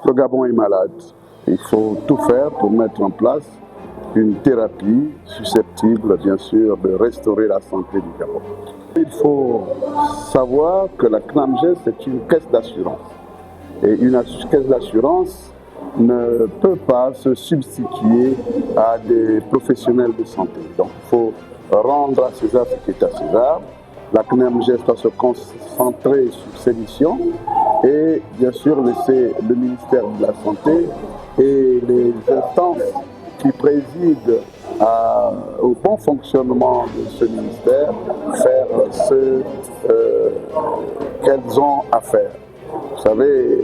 Le Gabon est malade. Il faut tout faire pour mettre en place une thérapie susceptible, bien sûr, de restaurer la santé du Gabon. Il faut savoir que la CNAMGES est une caisse d'assurance. Et une caisse d'assurance ne peut pas se substituer à des professionnels de santé. Donc il faut rendre à César ce qui est à César. La CNAMGES doit se concentrer sur ses missions et bien sûr laisser le ministère de la Santé et les instances qui président au bon fonctionnement de ce ministère faire ce qu'elles ont à faire. Vous savez,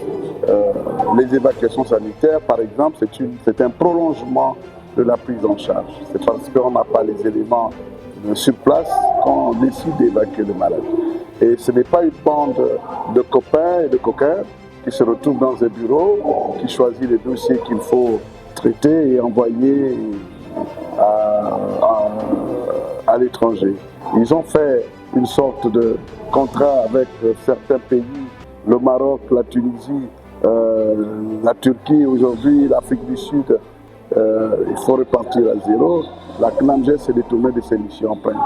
les évacuations sanitaires, par exemple, c'est un prolongement de la prise en charge. C'est parce qu'on n'a pas les éléments sur place qu'on décide d'évacuer le malade. Et ce n'est pas une bande de copains et de coquins qui se retrouvent dans un bureau, qui choisit les dossiers qu'il faut traiter et envoyer à l'étranger. Ils ont fait une sorte de contrat avec certains pays, le Maroc, la Tunisie, la Turquie, aujourd'hui l'Afrique du Sud. Il faut repartir à zéro. La CNAMGES s'est détournée de ses missions premières.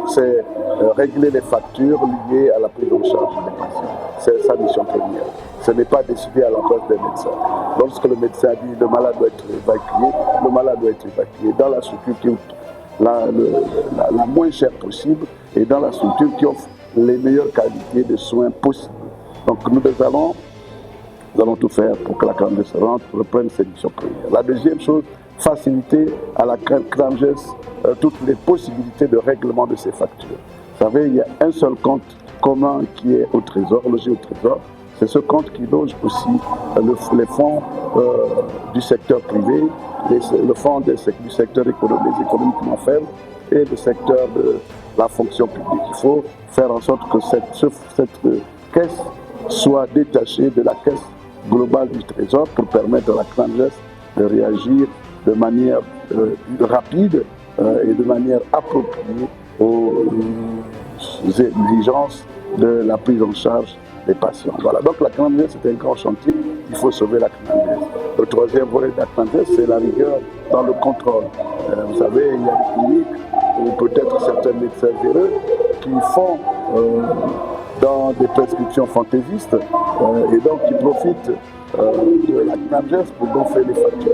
C'est régler les factures liées à la prise en charge des patients. C'est sa mission première. Ce n'est pas décider à la place des médecins. Lorsque le médecin dit le malade doit être évacué, le malade doit être évacué dans la structure qui offre la moins chère possible et dans la structure qui offre les meilleures qualités de soins possibles. Donc nous allons tout faire pour que la CNAMGES reprenne ses missions premières. La deuxième chose, faciliter à la CNAMGES toutes les possibilités de règlement de ses factures. Vous savez, il y a un seul compte commun qui est au Trésor, logé au Trésor. C'est ce compte qui loge aussi les fonds du secteur privé, le fonds du secteur économiquement faible et le secteur de la fonction publique. Il faut faire en sorte que cette caisse soit détachée de la caisse globale du Trésor pour permettre à la CNAMGES de réagir de manière rapide et de manière appropriée aux exigences de la prise en charge des patients. Voilà, donc la CNAMGES c'est un grand chantier, il faut sauver la CNAMGES. Le troisième volet de la CNAMGES, c'est la rigueur dans le contrôle. Vous savez, il y a des cliniques ou peut-être certains médecins véreux qui font dans des prescriptions fantaisistes et donc qui profitent de la CNAMGES pour gonfler les factures.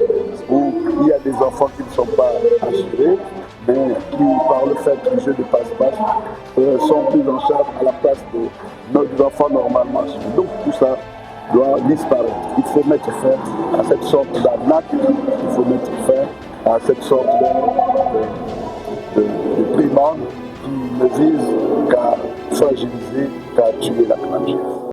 Où il y a des enfants qui ne sont pas assurés, mais qui, par le fait du jeu de passe-passe, sont pris en charge à la place de nos enfants normalement assurés. Donc tout ça doit disparaître. Il faut mettre fin à cette sorte d'arnaque, il faut mettre fin à cette sorte de primande qui ne vise qu'à fragiliser, qu'à tuer la CNAMGES.